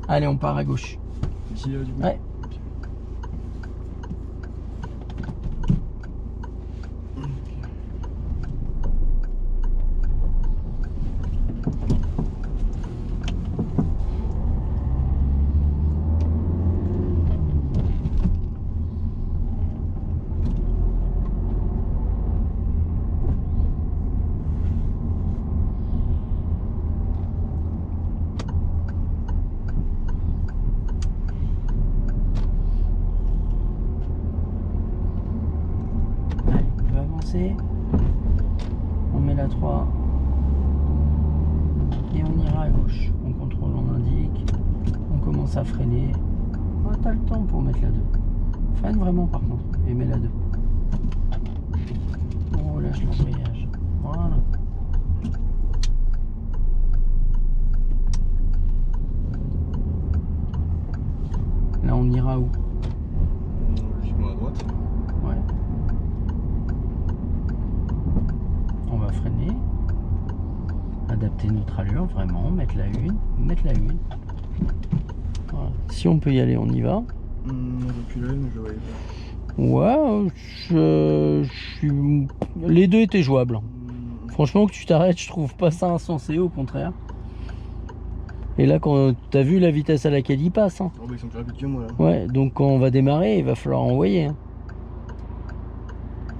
Allez, on part à gauche. Ici, là, du coup. Ouais. Allez, on peut avancer. On met la 3. Et on ira à gauche. On contrôle, on indique. On commence à freiner. Oh, t'as le temps pour mettre la 2. Freine vraiment par contre. Et mets la 2. On relâche l'embrayage. Voilà. Là, on ira où? Logiquement à droite. Ouais. On va freiner. Adapter notre allure, vraiment. Mettre la 1. Mettre la 1. Voilà. Si on peut y aller, on y va. Reculé, mais je le voyais pas. Ouais, les deux étaient jouables. Franchement, que tu t'arrêtes, je trouve pas ça insensé, au contraire. Et là, quand t'as vu la vitesse à laquelle il passe, hein. Oh, bah, ils sont plus rapides que moi là. Ouais, donc quand on va démarrer, il va falloir envoyer. Hein.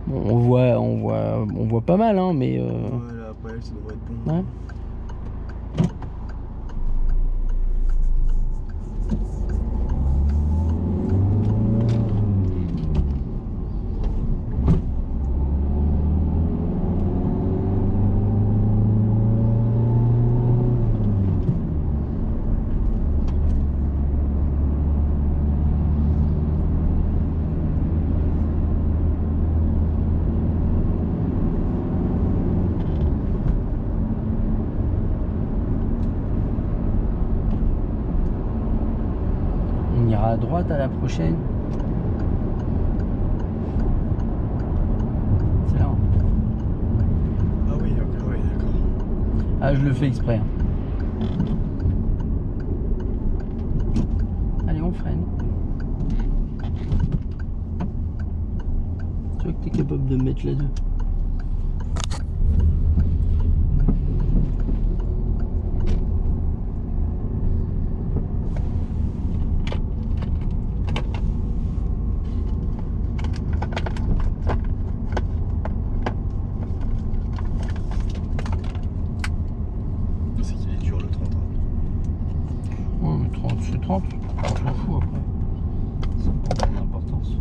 Bon, on voit pas mal, hein, mais. Ouais, là, après elle, ça devrait être bon. Ouais. On ira à droite à la prochaine. C'est là. Hein. Ah oui, ok, ouais, d'accord. Ah, je le fais exprès. Hein. Allez, on freine. Tu vois que tu es capable de mettre la 2. C'est qu'il est dur le 30 ans. Ouais, mais 30, c'est 30. On s'en fout après. Ça n'a pas d'importance.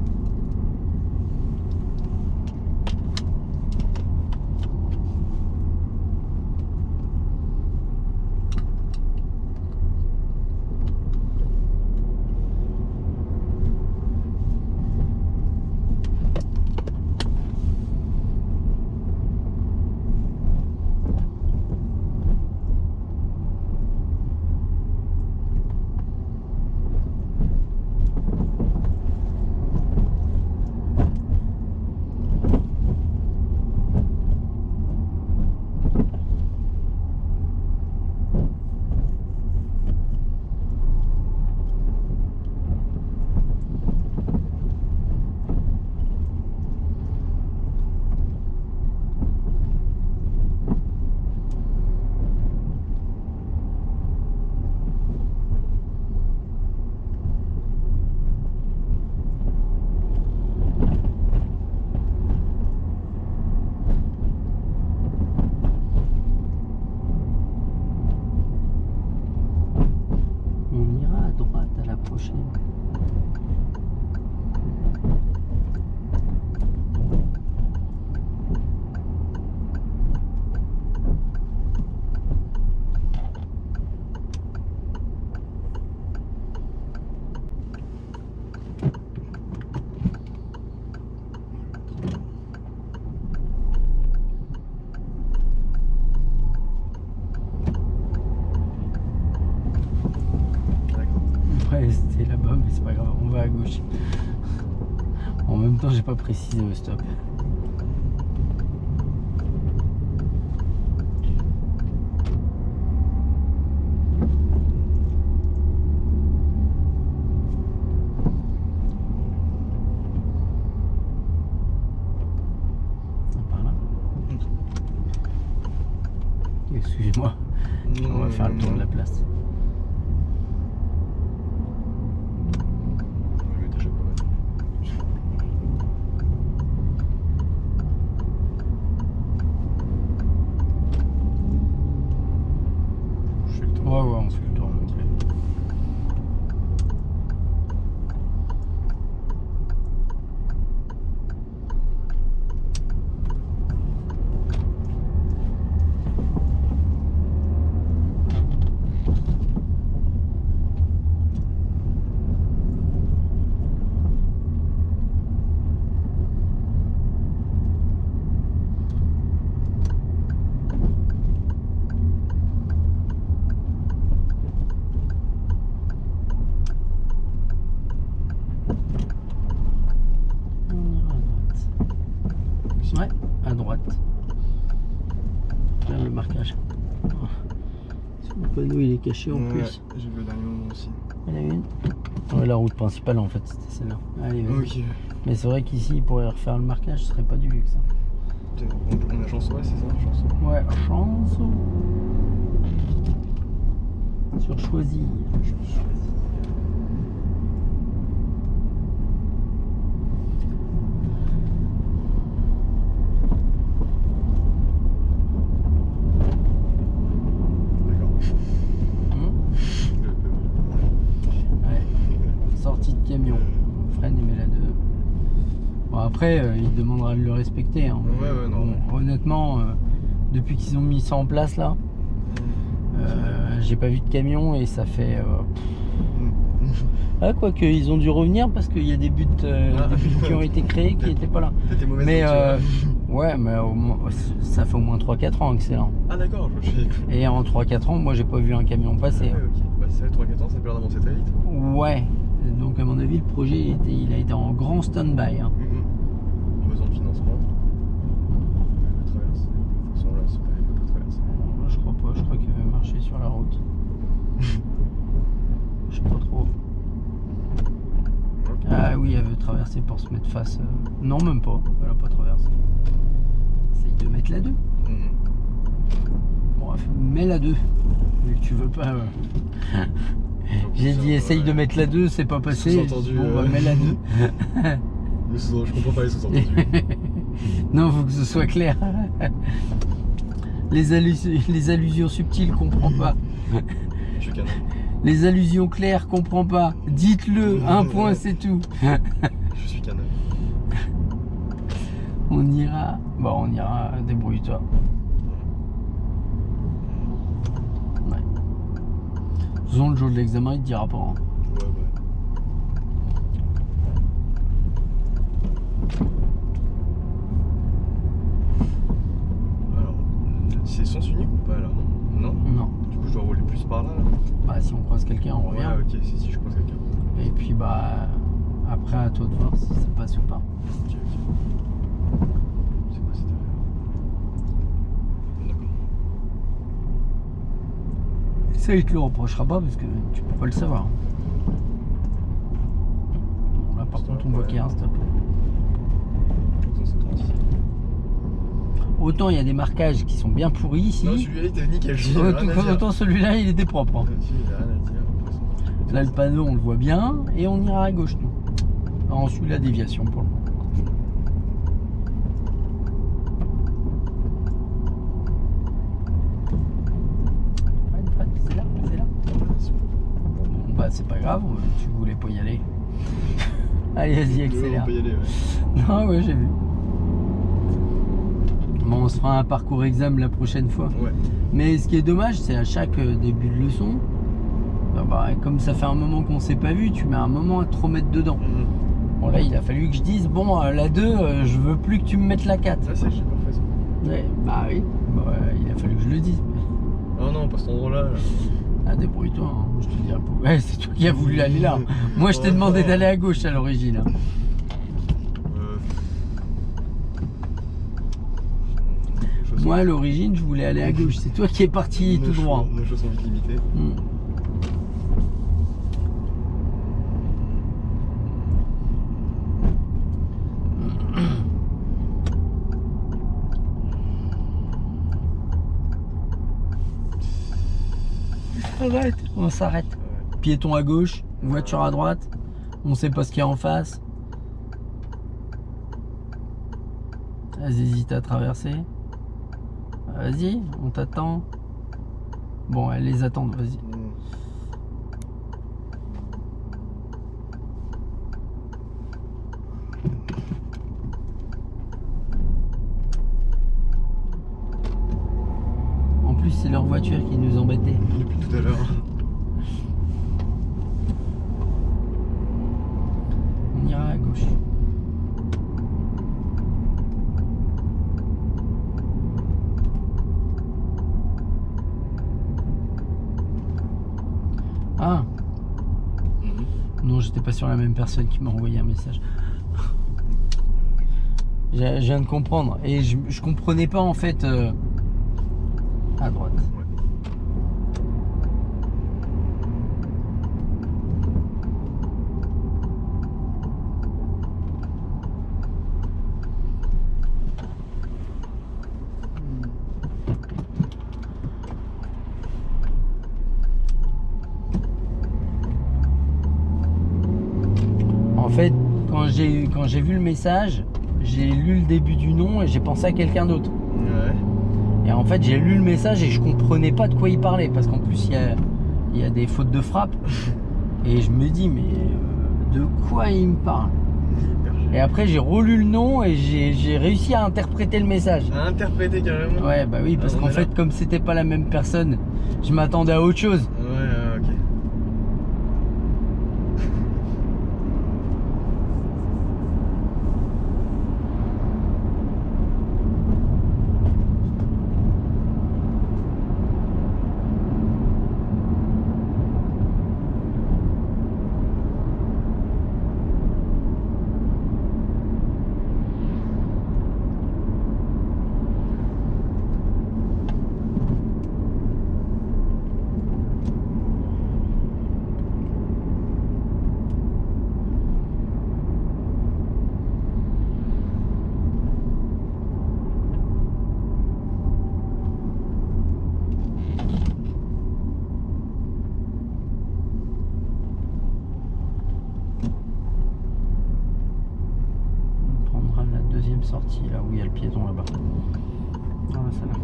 On ira à droite à la prochaine. Ouais, c'était là-bas, mais c'est pas grave, on va à gauche. En même temps, j'ai pas précisé au stop. excuse-moi. On va faire le tour de la place. Oui, déjà pas mal. Je fais le tour. Ouais, on fait le tour complet. Ouais, à droite. Regarde le marquage. Le panneau il est caché en plus. J'ai vu le dernier moment aussi. Il y en a une. Ouais, la route principale en fait, c'était celle-là. Allez, vas-y. Ok. Mais c'est vrai qu'ici, il pourrait refaire le marquage, ce serait pas du luxe. On a Chanson, ouais, c'est ça, Chanson. Ouais, Chanson. Sur Choisy. Sortie de camion, on freine et met la 2. Bon après, il demandera de le respecter. Hein. Ouais, non. Bon, honnêtement, depuis qu'ils ont mis ça en place là, j'ai pas vu de camion et ça fait... Ah, quoique, ils ont dû revenir parce qu'il y a des buts, qui ont été créés qui n'étaient pas là. Mais ouais, mais ça fait au moins 3-4 ans que c'est là. Ah d'accord, je me suis... Et en 3-4 ans, moi j'ai pas vu un camion passer. Ah, ouais, ok. Bah c'est vrai, 3-4 ans, ça a l'air d'avancer très vite. Ouais, donc à mon avis, le projet il a été en grand stand-by. Hein. Besoin de financement. La traversée, de toute façon là, c'est pas avec la traversée. Je crois pas, je crois qu'il veut marcher sur la route. Je sais pas trop. Ah oui, elle veut traverser pour se mettre face. Non, même pas, elle a pas traversé. Essaye de mettre la 2. Bon, mets la 2. Vu que tu veux pas. J'ai dit essaye de mettre la 2, c'est pas passé. Bon, bah mets la 2. Mais je comprends pas les sous-entendus. Non, faut que ce soit clair. Les allusions subtiles, comprends pas. Je suis canin. Les allusions claires, comprends pas. Dites-le, un point, c'est tout. Je suis canin. On ira. Bon, on ira, débrouille-toi. Ouais. De toute façon, le jour de l'examen, il te dira pas. Hein. Alors, c'est sens unique ou pas là? Non? Non. Du coup, je dois rouler plus par là, là. Bah, si on croise quelqu'un, on revient. Ouais, ok, si je croise quelqu'un. Et puis, bah, après, à toi de voir si ça passe ou pas. Ok. C'est quoi cette affaire? D'accord. Ça, il te le reprochera pas parce que tu peux pas le savoir. Bon, là, par contre, on voit qu'il y a un stop. Autant il y a des marquages qui sont bien pourris ici. Non, celui-là il était nickel. Autant celui-là il était propre. Hein. Là le panneau on le voit bien et on ira à gauche nous. On suit la déviation pour le moment. C'est là, c'est là. Bon bah c'est pas grave, tu voulais pas y aller. Allez vas-y accélère. On peut y aller, ouais. Non ouais j'ai vu. Bon, on se fera un parcours examen la prochaine fois. Ouais. Mais ce qui est dommage, c'est à chaque début de leçon, comme ça fait un moment qu'on s'est pas vu, tu mets un moment à te remettre dedans. Bon là, il a fallu que je dise, bon, la 2, je veux plus que tu me mettes la 4. Ça, c'est j'ai pas fait ça. Ouais, bah oui, bah, il a fallu que je le dise. Oh non, pas cet endroit-là. Là. Ah, débrouille-toi, hein. Je te dirai pas. Ouais, c'est toi qui as voulu aller là. Moi, je t'ai demandé d'aller à gauche à l'origine. Hein. Moi à l'origine je voulais aller à gauche, c'est toi qui es parti tout droit. Nos choses sont vite limitées. s'arrête. On s'arrête. Ouais. Piéton à gauche, voiture à droite. On sait pas ce qu'il y a en face. Elles hésitent à traverser. Vas-y, on t'attend. Bon, elles les attendent, vas-y. En plus, c'est leur voiture qui nous embêtait. Depuis tout à l'heure. On ira à gauche. Ah non, j'étais pas sur la même personne qui m'a envoyé un message. Je viens de comprendre. Et je comprenais pas en fait. À droite. Ouais. En fait, quand j'ai vu le message, j'ai lu le début du nom et j'ai pensé à quelqu'un d'autre. Ouais. Et en fait, j'ai lu le message et je comprenais pas de quoi il parlait parce qu'en plus il y a des fautes de frappe et je me dis mais de quoi il me parle? Et après j'ai relu le nom et j'ai réussi à interpréter le message. À interpréter carrément. Ouais bah oui parce Ah, on qu'en est là. fait comme c'était pas la même personne, je m'attendais à autre chose. Ouais, ok. On prendra la deuxième sortie là où il y a le piéton là-bas. Voilà celle-là.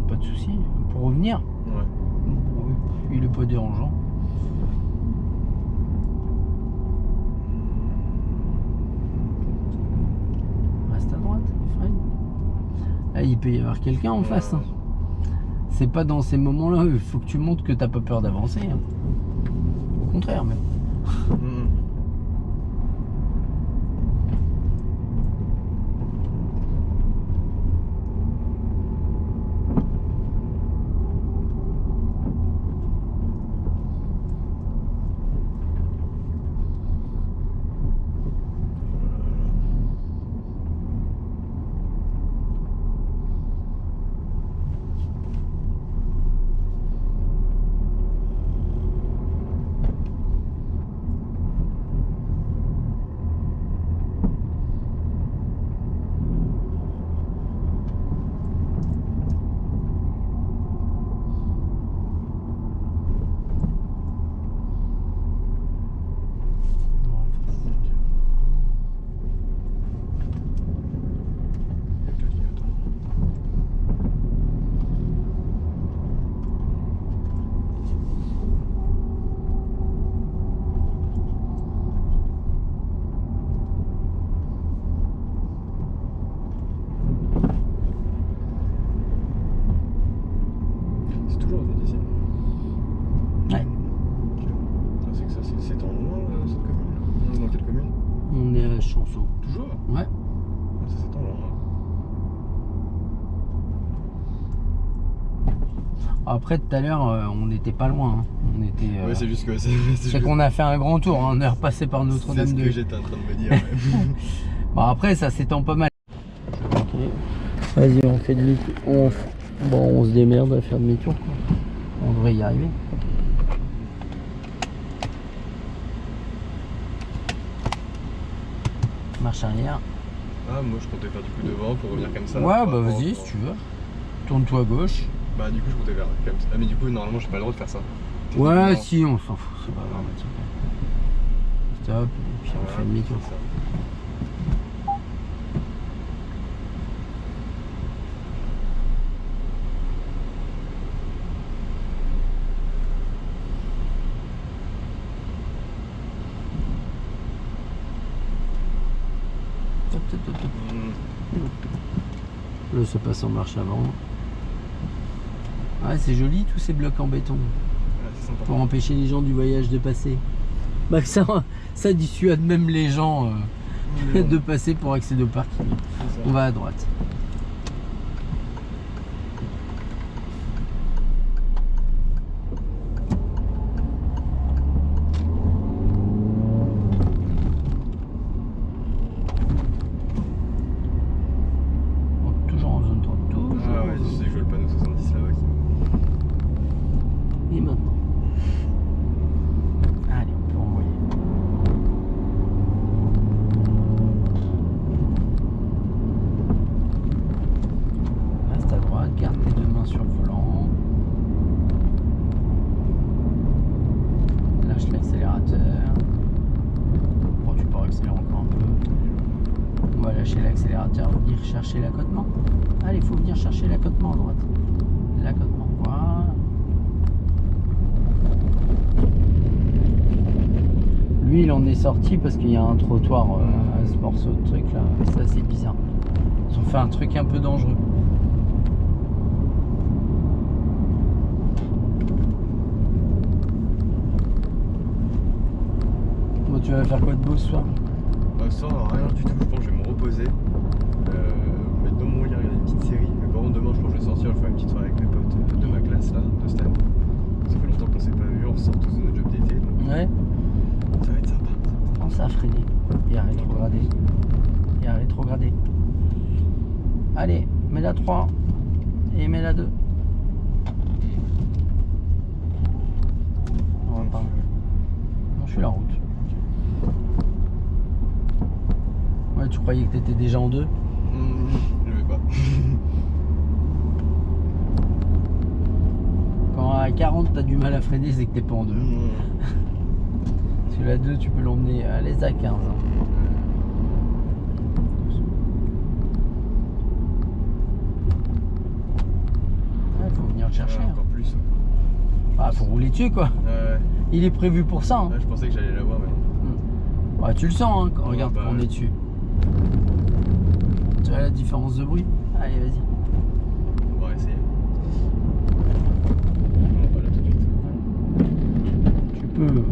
Pas de souci. Pour revenir, Ouais. il est pas dérangeant. Reste à droite, Fred. Là, il peut y avoir quelqu'un en face. Hein. C'est pas dans ces moments-là, il faut que tu montres que t'as pas peur d'avancer. Hein. Au contraire, même. Après tout à l'heure, on n'était pas loin. Hein. On était. Ouais, c'est juste que C'est qu'on a fait un grand tour. Hein. On est repassé par Notre-Dame C'est ce de. que j'étais en train de me dire. Ouais. Bon, après, ça s'étend pas mal. Ok. Vas-y, on fait demi-tour. Bon, on se démerde à faire demi-tour. On devrait y arriver. Marche arrière. Ah, moi je comptais faire du coup devant pour revenir comme ça. Ouais, bah vas-y si tu veux. Tourne-toi à gauche. Bah, du coup, je comptais faire comme ça. Ah, mais du coup, normalement, j'ai pas le droit de faire ça. Ouais, si, on s'en fout, c'est pas dramatique. Stop, et puis on fait demi-tour. Là, ça passe en marche avant. Ah, c'est joli tous ces blocs en béton. Ouais, c'est sympa. Pour empêcher les gens du voyage de passer. Bah ça dissuade même les gens de passer pour accéder au parking. On va à droite. Toujours en zone 30. Toujours Ah en ouais, zone. je sais que je vois le panneau 70 là-bas. Et maintenant. Allez, on peut envoyer. Reste à droite, garde tes deux mains sur le volant. Lâche l'accélérateur. Bon, tu peux accélérer encore un peu. On va lâcher l'accélérateur, venir chercher l'accotement. Allez, il faut venir chercher l'accotement à droite. L'accotement, voilà. Lui, il en est sorti parce qu'il y a un trottoir à ce morceau de truc là. C'est assez bizarre. Ils ont fait un truc un peu dangereux. Bon, tu vas faire quoi de beau ce soir? Ça, rien du tout. Je pense que je vais me reposer. Me mettre dans mon lit, regarder une petite série. Mais par contre, demain, je pense que je vais sortir, je vais faire une petite soirée avec mes potes de ma classe là, de Stan. Ça fait longtemps qu'on s'est pas vu, on sort tous de notre job d'été. Donc Ouais. ça va être sympa. On s'est freiné. Et à rétrograder. Et à rétrograder. Allez, mets la 3 et mets la 2. On va pas. Non, je suis la route. Ouais, tu croyais que t'étais déjà en 2? Je vais pas. Quand à 40 t'as du mal à freiner, c'est que t'es pas en 2. Parce que la 2 tu peux l'emmener à l'aise à 15. Hein. Ouais, faut venir le chercher. Ouais, Hein. encore plus. Ah, faut rouler dessus quoi. Ouais. Il est prévu pour ça. Hein. Ouais, je pensais que j'allais l'avoir, mais non. Bah, tu le sens hein, quand, Ouais, regarde bah, quand on ouais. est dessus. Tu vois la différence de bruit? Allez, vas-y. On va essayer. On va là tout de suite. Tu peux.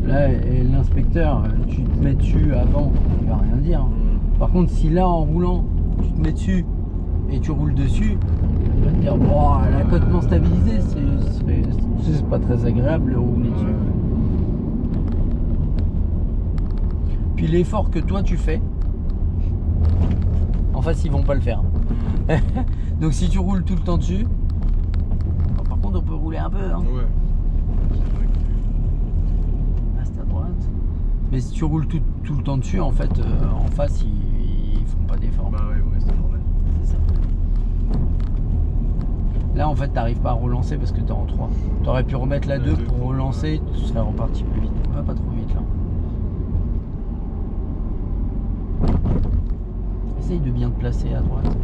Là, et l'inspecteur, tu te mets dessus avant, il va rien dire. Par contre, si là, en roulant, tu te mets dessus et tu roules dessus, il va te dire, bon, l'accotement stabilisé, c'est pas très agréable de rouler dessus. Puis l'effort que toi tu fais, en face ils vont pas le faire. Donc si tu roules tout le temps dessus, bon, par contre on peut rouler un peu. Hein. Ouais. C'est vrai que Reste à droite. Mais si tu roules tout le temps dessus, en fait, en face ils font pas d'effort. bah ouais, c'est normal. C'est ça. Là en fait t'arrives pas à relancer parce que t'es en 3. T'aurais pu remettre la 2 pour relancer, tu serais reparti plus vite. Va pas trop vite là. Essaye de bien te placer à droite.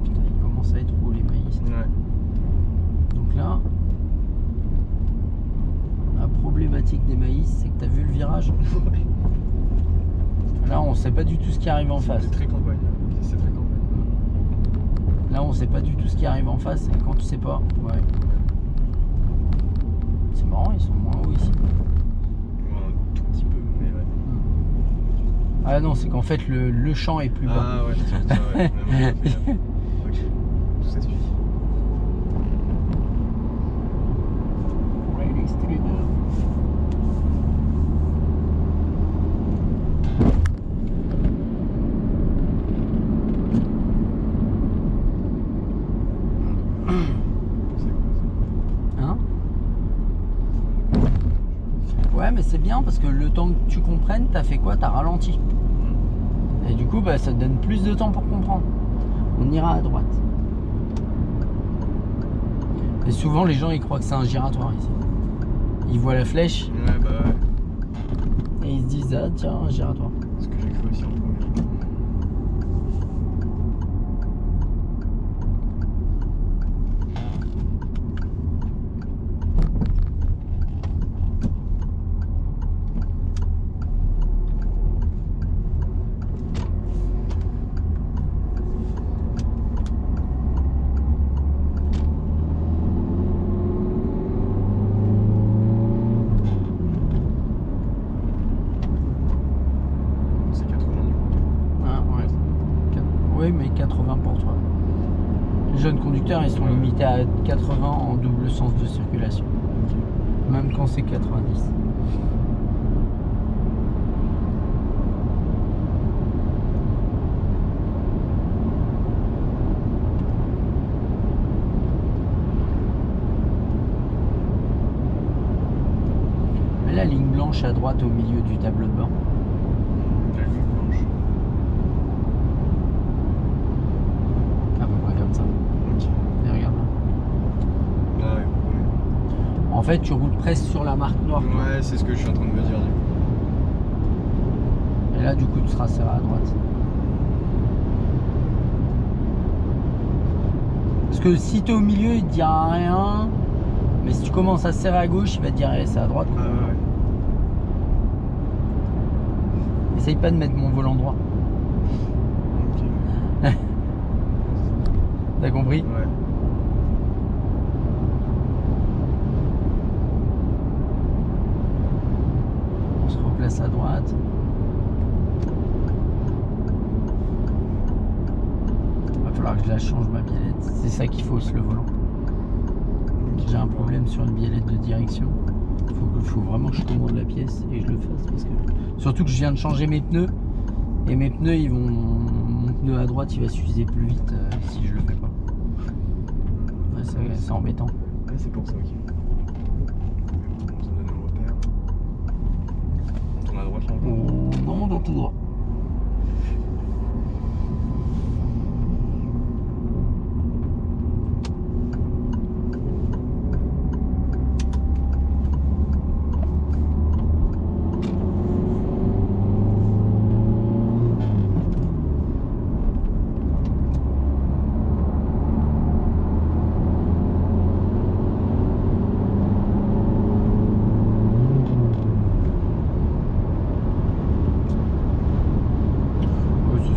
Putain, il commence à être roux les maïs. Ouais. Donc là, la problématique des maïs, c'est que tu as vu le virage. Là, on sait pas du tout ce qui arrive en face. C'est très campagne. C'est très campagne. Là, on sait pas du tout ce qui arrive en face. Et quand tu sais pas, ouais. C'est marrant, ils sont moins hauts ici. Ah non, c'est qu'en fait le champ est plus bas. Ah ouais, c'est ça, ouais. Même moi, j'ai fait, ok, tout s'explique. Rally Streamer. C'est quoi Hein? Ouais, mais c'est bien parce que le temps que tu comprennes, t'as fait quoi? T'as ralenti. ça? Et du coup, bah, ça te donne plus de temps pour comprendre. On ira à droite. Et souvent, les gens, ils croient que c'est un giratoire ici. Ils voient la flèche Ouais, bah ouais. et ils se disent, ah tiens, un giratoire. Ce que j'ai cru aussi en premier. C'est 80. Ah, ouais. Oui, mais 80 pour toi. Les jeunes conducteurs, ils sont limités à 80 en double sens de circulation. Même quand c'est 90. Mais la ligne blanche à droite au milieu du tableau de bord. La ligne blanche. À peu près comme ça. Ok. Et regarde là. Ah ouais, ouais. En fait, tu roules presque sur la marque noire. Ouais, c'est ce que je suis en train de me dire du coup. Et là, du coup, tu seras serré à droite. Parce que si tu es au milieu, il te dira rien. Mais si tu commences à serrer à gauche, il va te dire eh, c'est à droite. Ah ouais. Essaye pas de mettre mon volant droit. Ok. T'as compris? Ouais. On se replace à droite. Va falloir que je la change ma biellette. C'est ça qui fausse le volant. J'ai un problème sur une biellette de direction. Faut vraiment que je commande la pièce et que je le fasse parce que surtout que je viens de changer mes pneus et mes pneus ils vont mon pneu à droite il va s'user plus vite si je le fais pas. Ouais, c'est embêtant. Ouais, c'est pour ça, ok. On se donne un repère. On tourne à droite là encore. Non, dans tout droit.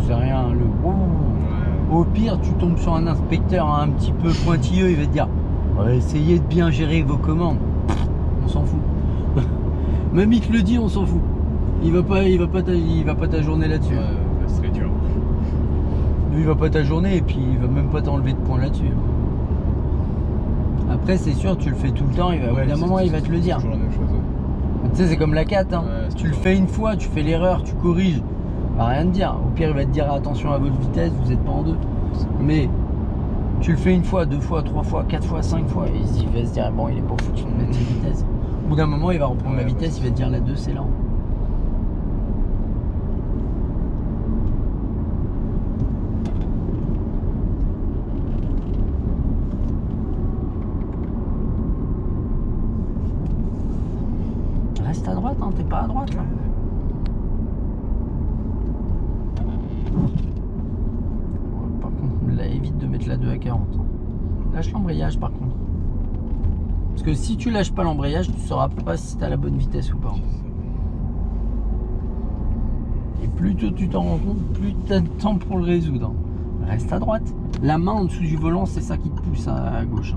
C'est rien, le Ouais. au pire, tu tombes sur un inspecteur un petit peu pointilleux, il va te dire essayez de bien gérer vos commandes. On s'en fout. Même il te le dit, on s'en fout. Il va pas t'ajourner là-dessus. Ouais, c'est très dur. Lui, il va pas t'ajourner et puis il va même pas t'enlever de points là-dessus. Après, c'est sûr, tu le fais tout le temps, au bout d'un moment, il va te le dire. C'est toujours la même chose. Ouais. Tu sais, c'est comme la 4, hein. Ouais, c'est Tu le toujours- fais une fois, tu fais l'erreur, tu corriges. Il va rien te dire. Au pire, il va te dire attention à votre vitesse, vous n'êtes pas en deux. Mais tu le fais une fois, deux fois, trois fois, quatre fois, cinq fois, et il va se dire bon, il est pas foutu de mettre cette vitesse. Au bout d'un moment, il va reprendre la Ouais, vitesse, il va te dire la 2, c'est lent. Reste à droite, hein, t'es pas à droite là. Par contre, là, évite de mettre la 2 à 40. Lâche l'embrayage par contre. Parce que si tu lâches pas l'embrayage, tu sauras pas si tu as la bonne vitesse ou pas. Et plus tôt tu t'en rends compte, plus tu as de temps pour le résoudre. Reste à droite. La main en dessous du volant, c'est ça qui te pousse à gauche.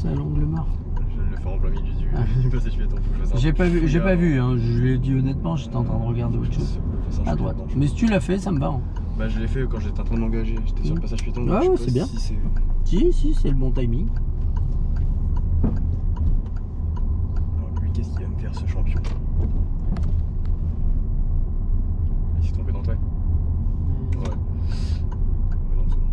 c'est à l'angle mort. Je viens de le faire en plein milieu du passage piéton. J'ai pas vu, hein. Je l'ai dit honnêtement, j'étais en train de regarder autre chose. À droite. Mais si tu l'as fait, ça me va. Hein. Bah je l'ai fait quand j'étais en train de m'engager, j'étais sur le passage piéton. Ah ouais, c'est bien. Si, c'est le bon timing. Alors lui, qu'est-ce qu'il va me faire ce champion? Il s'est trompé d'entrée. Ouais. Mais non, c'est bon.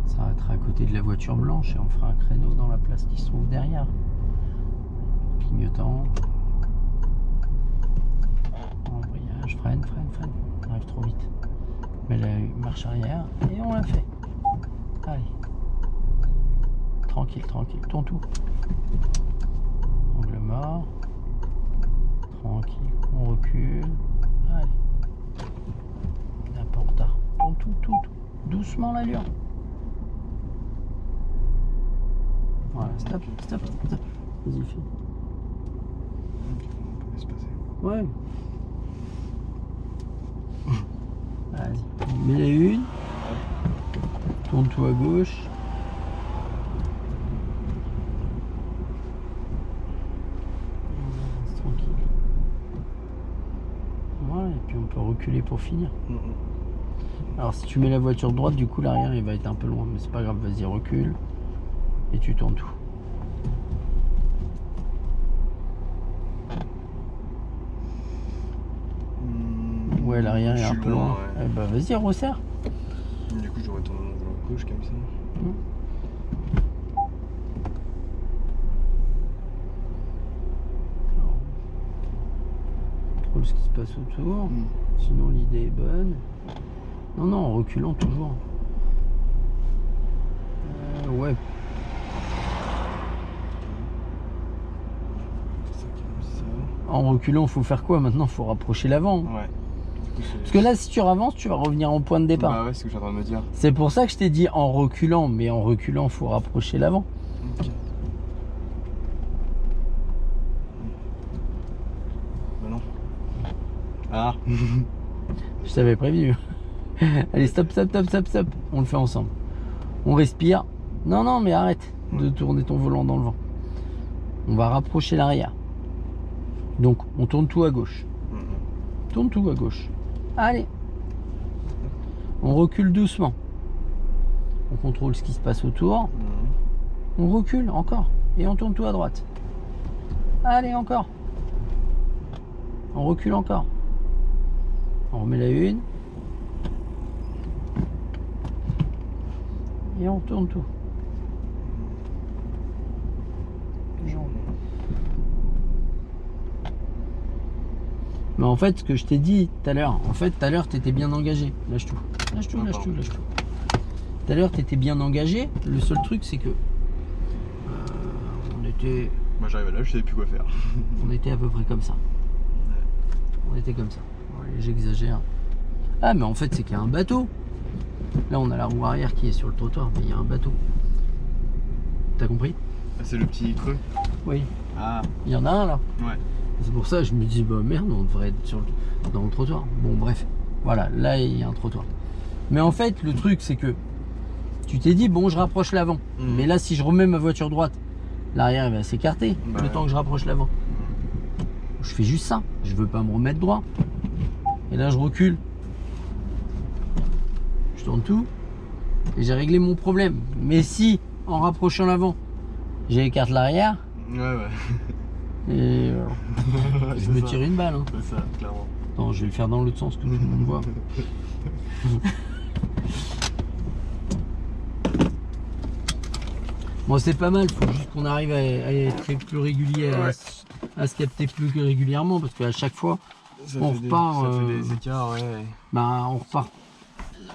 Ça arrêtera à côté de la voiture blanche et on fera un créneau dans la place qui se trouve derrière. Clignotant. Embrayage, freine. On arrive trop vite. Mais la marche arrière et on l'a fait. Allez. Tranquille. Tourne tout. Angle mort. Tranquille. On recule. Allez. On est un peu en retard. Tourne tout. Doucement l'allure. Voilà, stop. Vas-y, fais. On peut laisser passer. Ouais. Vas-y. Mets les une. Tourne tout à gauche. Tranquille. Voilà, et puis on peut reculer pour finir. Alors si tu mets la voiture droite, du coup l'arrière il va être un peu loin, mais c'est pas grave, vas-y recule. Et tu tournes tout. Ouais, l'arrière est un peu loin. Ouais. Eh bah vas-y, resserre. Du coup, je retourne en angle gauche comme ça. Contrôle ce qui se passe autour. Sinon l'idée est bonne. Non, en reculant toujours. Ouais. En reculant, il faut faire quoi maintenant? Il faut rapprocher l'avant. Ouais. Parce que là, si tu ravances, tu vas revenir en point de départ. Bah ouais, c'est ce que je suis en train de me dire. C'est pour ça que je t'ai dit en reculant, mais en reculant, il faut rapprocher l'avant. Ok. Bah non. Ah. Je t'avais prévenu. Allez, stop. On le fait ensemble. On respire. Non, mais arrête de tourner ton volant dans le vent. On va rapprocher l'arrière. Donc, on tourne tout à gauche. Tourne tout à gauche. Allez. On recule doucement. On contrôle ce qui se passe autour. On recule encore. Et on tourne tout à droite. Allez, encore. On recule encore. On remet la une. Et on tourne tout. Mais en fait, ce que je t'ai dit tout à l'heure, tu étais bien engagé. Lâche tout. Tout à l'heure, tu étais bien engagé. Le seul truc, c'est que on était. Moi, j'arrive là, je savais plus quoi faire. On était à peu près comme ça. On était comme ça. Allez, j'exagère. Ah, mais en fait, c'est qu'il y a un bateau. Là, on a la roue arrière qui est sur le trottoir, mais il y a un bateau. T'as compris? Ah, c'est le petit creux? Oui. Ah. Il y en a un là. Ouais. C'est pour ça que je me dis, bah merde, on devrait être dans le trottoir. Bon, bref. Voilà, là, il y a un trottoir. Mais en fait, le truc, c'est que tu t'es dit, bon, je rapproche l'avant. Mais là, si je remets ma voiture droite, l'arrière, il va s'écarter le temps que je rapproche l'avant. Je fais juste ça. Je veux pas me remettre droit. Et là, je recule. Je tourne tout. Et j'ai réglé mon problème. Mais si, en rapprochant l'avant, j'écarte l'arrière. Ouais. Et je me tire une balle. Hein. C'est ça, clairement. Non, je vais le faire dans l'autre sens que tout le monde voit. Bon, c'est pas mal, faut juste qu'on arrive à être plus régulier, à se capter plus régulièrement, parce qu'à chaque fois, on repart. Ça fait des écarts, ouais. Bah, on repart.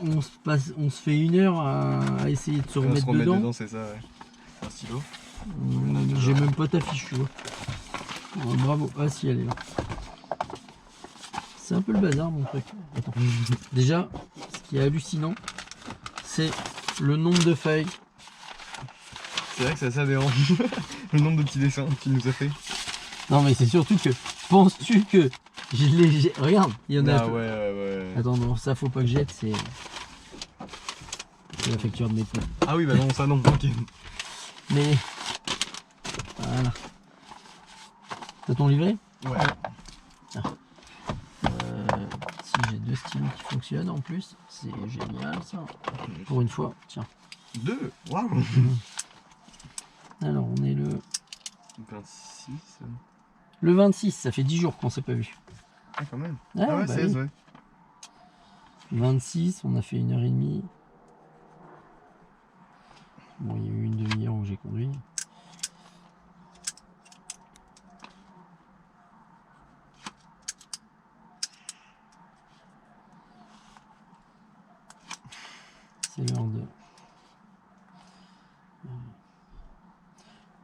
On se fait une heure à essayer de se remettre dedans. C'est ça, ouais. Un stylo. J'ai même pas ta fiche, tu vois. Oh, bravo. Ah si, elle est là. C'est un peu le bazar, mon truc. Attends. Déjà, ce qui est hallucinant, c'est le nombre de feuilles. C'est vrai que c'est assez adhérent. Le nombre de petits dessins que tu nous as fait. Non mais c'est surtout que, penses-tu que je les... Regarde, il y en a... Ah ouais. Attends, non, ça faut pas que je jette, c'est la facture de mes pots. Ah oui, bah non, ça non, ok. Mais... Voilà. T'as ton livret? Ouais. Si j'ai 2 stylos qui fonctionnent en plus, c'est génial ça. Pour une fois, tiens. 2. Waouh. Alors on est le 26. Le 26, ça fait 10 jours qu'on s'est pas vu. Ah quand même. Ah, Ah ouais, bah 16 oui. ouais. 26, on a fait 1h30. Bon, il y a eu une demi-heure où j'ai conduit. C'est l'heure de...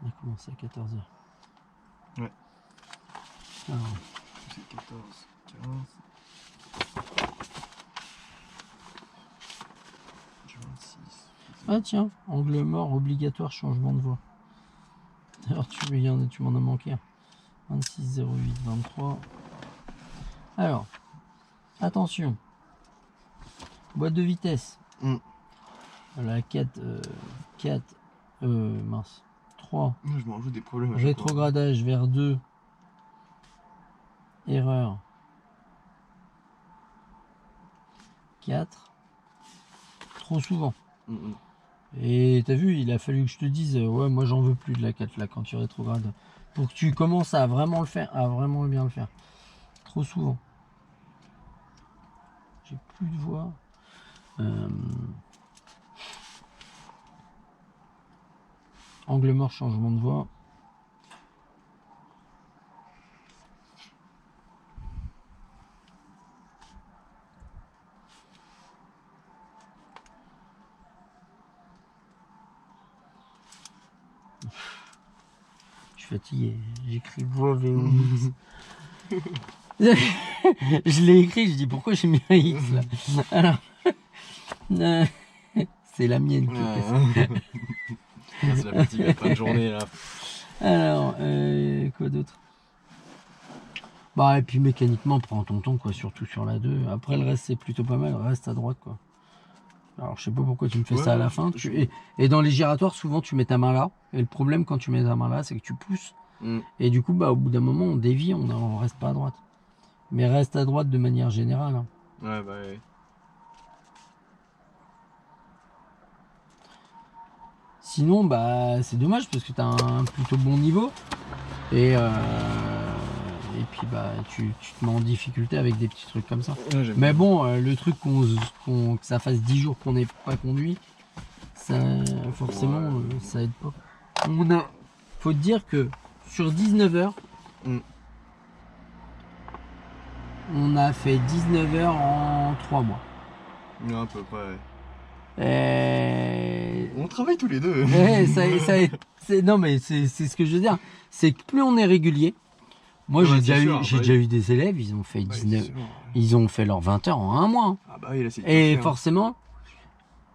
On a commencé à 14h. Ouais. Alors, C'est 14, 15. 26. ah tiens, angle mort, obligatoire, changement de voie. Alors tu m'en as manqué un. 26 08 23. Alors, attention. Boîte de vitesse. La 3. Je me rajoute des problèmes. Rétrogradage vers 2. Erreur. 4. Trop souvent. Et t'as vu, il a fallu que je te dise, ouais, moi j'en veux plus de la 4 là quand tu rétrogrades. Pour que tu commences à vraiment le faire, à vraiment bien le faire. Trop souvent. J'ai plus de voix. Angle mort, changement de voie. Je suis fatigué, j'écris voix VOX. Je l'ai écrit, je dis pourquoi j'ai mis un X là. Alors, c'est la mienne qui est cassée. C'est la fatigue à la fin de journée là. Alors, quoi d'autre? Bah, et puis mécaniquement, prends ton temps, quoi, surtout sur la 2. Après, le reste, c'est plutôt pas mal. Reste à droite, quoi. Alors, je sais pas pourquoi tu me fais ça à la fin. Et dans les giratoires, souvent, tu mets ta main là. Et le problème, quand tu mets ta main là, c'est que tu pousses. Et du coup, bah, au bout d'un moment, on dévie, on reste pas à droite. Mais reste à droite de manière générale. Hein. Ouais, bah ouais. Sinon, bah, c'est dommage parce que tu as un plutôt bon niveau. Et puis, bah, tu te mets en difficulté avec des petits trucs comme ça. Ouais, mais bon, le truc que ça fasse 10 jours qu'on n'ait pas conduit, ça, forcément, ça aide pas. Faut te dire que sur 19 heures, on a fait 19 heures en 3 mois. Non, à peu près. On travaille tous les deux. Non mais c'est ce que je veux dire. C'est que plus on est régulier. Moi j'ai déjà eu des élèves, ils ont fait 19, ils ont fait leurs 20 heures en un mois. Ah bah oui, là, et forcément,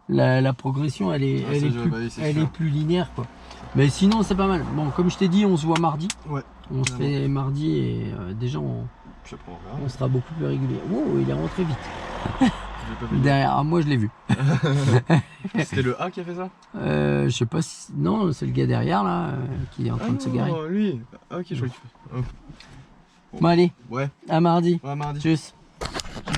la progression elle est plus linéaire quoi. Mais sinon c'est pas mal. Bon comme je t'ai dit, on se voit mardi. Ouais. On se fait mardi et déjà on sera beaucoup plus régulier. Wow, il est rentré vite. Derrière, moi je l'ai vu. C'était le A qui a fait ça? Je sais pas si. Non, c'est le gars derrière là qui est en train de se garer. Lui. Ah, ok, je crois qu'il fait. Bon, allez. Ouais. À mardi. Ouais, mardi. Tchuss. Ouais.